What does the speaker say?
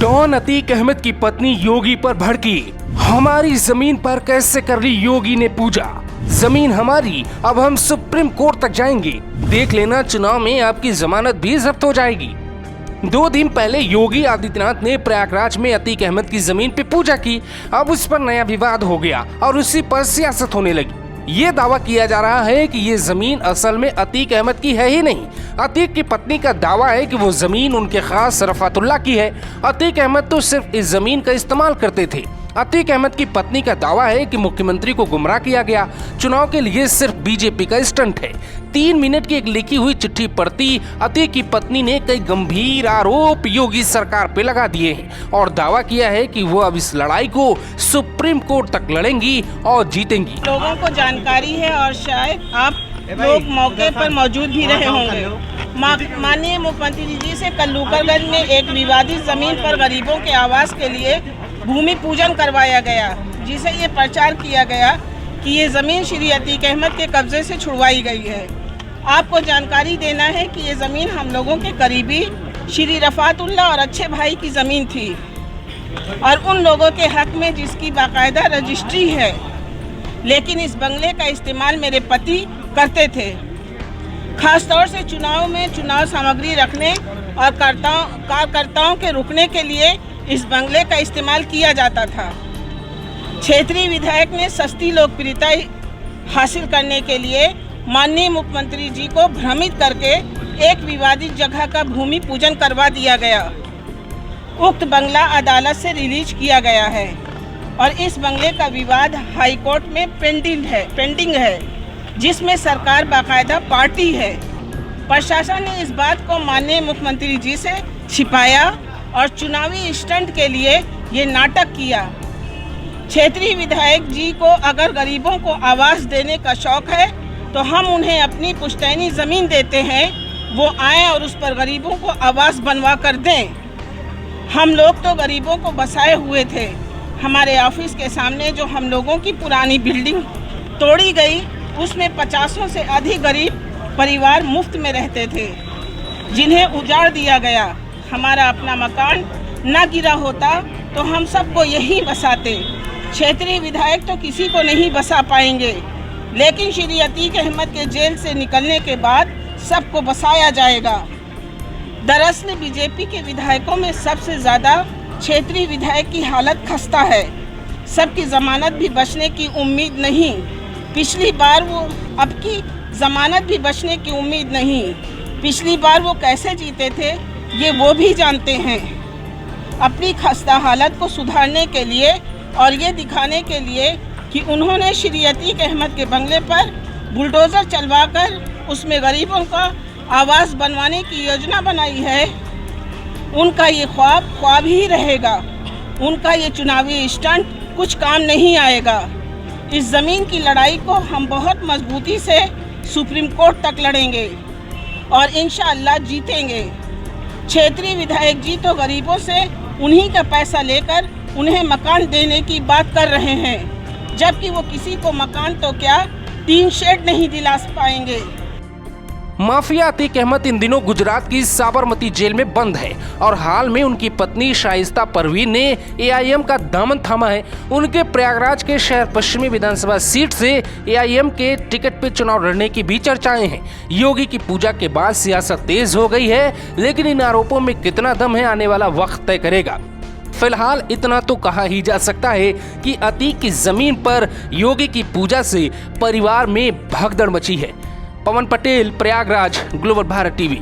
Don Atiq Ahmad की पत्नी योगी पर भड़की। हमारी जमीन पर कैसे कर ली योगी ने पूजा, जमीन हमारी, अब हम सुप्रीम कोर्ट तक जाएंगे, देख लेना चुनाव में आपकी जमानत भी जब्त हो जाएगी। 2 दिन पहले योगी आदित्यनाथ ने प्रयागराज में अतीक अहमद की जमीन पे पूजा की। अब उस पर नया विवाद हो गया और उसी पर सियासत होने लगी। ये दावा किया जा रहा है कि ये जमीन असल में अतीक अहमद की है ही नहीं। अतीक की पत्नी का दावा है कि वो जमीन उनके खास रफातुल्लाह की है। अतीक अहमद तो सिर्फ इस जमीन का इस्तेमाल करते थे। अतीक अहमद की पत्नी का दावा है कि मुख्यमंत्री को गुमराह किया गया, चुनाव के लिए सिर्फ बीजेपी का स्टंट है। 3 मिनट की एक लिखी हुई चिट्ठी पढ़ती अतीक की पत्नी ने कई गंभीर आरोप योगी सरकार पे लगा दिए हैं और दावा किया है कि वो अब इस लड़ाई को सुप्रीम कोर्ट तक लड़ेंगी और जीतेंगी। लोगों को जानकारी है और शायद आप लोग मौके पर मौजूद भी रहे होंगे। माननीय मुख्यमंत्री जी से कल्लूकरगंज में एक विवादित जमीन पर गरीबों के आवास के लिए भूमि पूजन करवाया गया, जिसे ये प्रचार किया गया कि ये ज़मीन श्री अतीक अहमद के कब्जे से छुड़वाई गई है। आपको जानकारी देना है कि ये ज़मीन हम लोगों के करीबी श्री रफातुल्लाह और अच्छे भाई की ज़मीन थी और उन लोगों के हक में जिसकी बाकायदा रजिस्ट्री है, लेकिन इस बंगले का इस्तेमाल मेरे पति करते थे। खासतौर से चुनाव में चुनाव सामग्री रखने और कार्यकर्ताओं के रुकने के लिए इस बंगले का इस्तेमाल किया जाता था। क्षेत्रीय विधायक ने सस्ती लोकप्रियता हासिल करने के लिए माननीय मुख्यमंत्री जी को भ्रमित करके एक विवादित जगह का भूमि पूजन करवा दिया गया। उक्त बंगला अदालत से रिलीज किया गया है और इस बंगले का विवाद हाई कोर्ट में पेंडिंग है, जिसमें सरकार बाकायदा पार्टी है। प्रशासन ने इस बात को माननीय मुख्यमंत्री जी से छिपाया और चुनावी स्टंट के लिए ये नाटक किया। क्षेत्रीय विधायक जी को अगर गरीबों को आवास देने का शौक है तो हम उन्हें अपनी पुश्तैनी ज़मीन देते हैं, वो आएँ और उस पर गरीबों को आवास बनवा कर दें। हम लोग तो गरीबों को बसाए हुए थे। हमारे ऑफिस के सामने जो हम लोगों की पुरानी बिल्डिंग तोड़ी गई, उसमें 50 से अधिक गरीब परिवार मुफ्त में रहते थे, जिन्हें उजाड़ दिया गया। हमारा अपना मकान न गिरा होता तो हम सबको यहीं बसाते। क्षेत्रीय विधायक तो किसी को नहीं बसा पाएंगे, लेकिन श्री अतीक अहमद के जेल से निकलने के बाद सबको बसाया जाएगा। दरअसल बीजेपी के विधायकों में सबसे ज़्यादा क्षेत्रीय विधायक की हालत खस्ता है। सबकी ज़मानत भी बचने की उम्मीद नहीं। पिछली बार वो, अब की ज़मानत भी बचने की उम्मीद नहीं। पिछली बार वो कैसे जीते थे ये वो भी जानते हैं। अपनी खस्ता हालत को सुधारने के लिए और ये दिखाने के लिए कि उन्होंने श्री अतीक अहमद के बंगले पर बुलडोज़र चलवाकर उसमें गरीबों का आवास बनवाने की योजना बनाई है, उनका ये ख्वाब ही रहेगा। उनका ये चुनावी स्टंट कुछ काम नहीं आएगा। इस ज़मीन की लड़ाई को हम बहुत मजबूती से सुप्रीम कोर्ट तक लड़ेंगे और इंशाअल्लाह जीतेंगे। क्षेत्रीय विधायक जी तो गरीबों से उन्हीं का पैसा लेकर उन्हें मकान देने की बात कर रहे हैं, जबकि वो किसी को मकान तो क्या 3 शेड नहीं दिला पाएंगे। माफिया अतीक अहमद इन दिनों गुजरात की साबरमती जेल में बंद है और हाल में उनकी पत्नी शाइस्ता परवीन ने एआईएम का दामन थामा है। उनके प्रयागराज के शहर पश्चिमी विधानसभा सीट से एआईएम के टिकट पे चुनाव लड़ने की भी चर्चाएं हैं। योगी की पूजा के बाद सियासत तेज हो गई है, लेकिन इन आरोपों में कितना दम है आने वाला वक्त तय करेगा। फिलहाल इतना तो कहा ही जा सकता है कि अतीक की जमीन पर योगी की पूजा से परिवार में भगदड़ मची है। पवन पटेल, प्रयागराज, ग्लोबल भारत टीवी।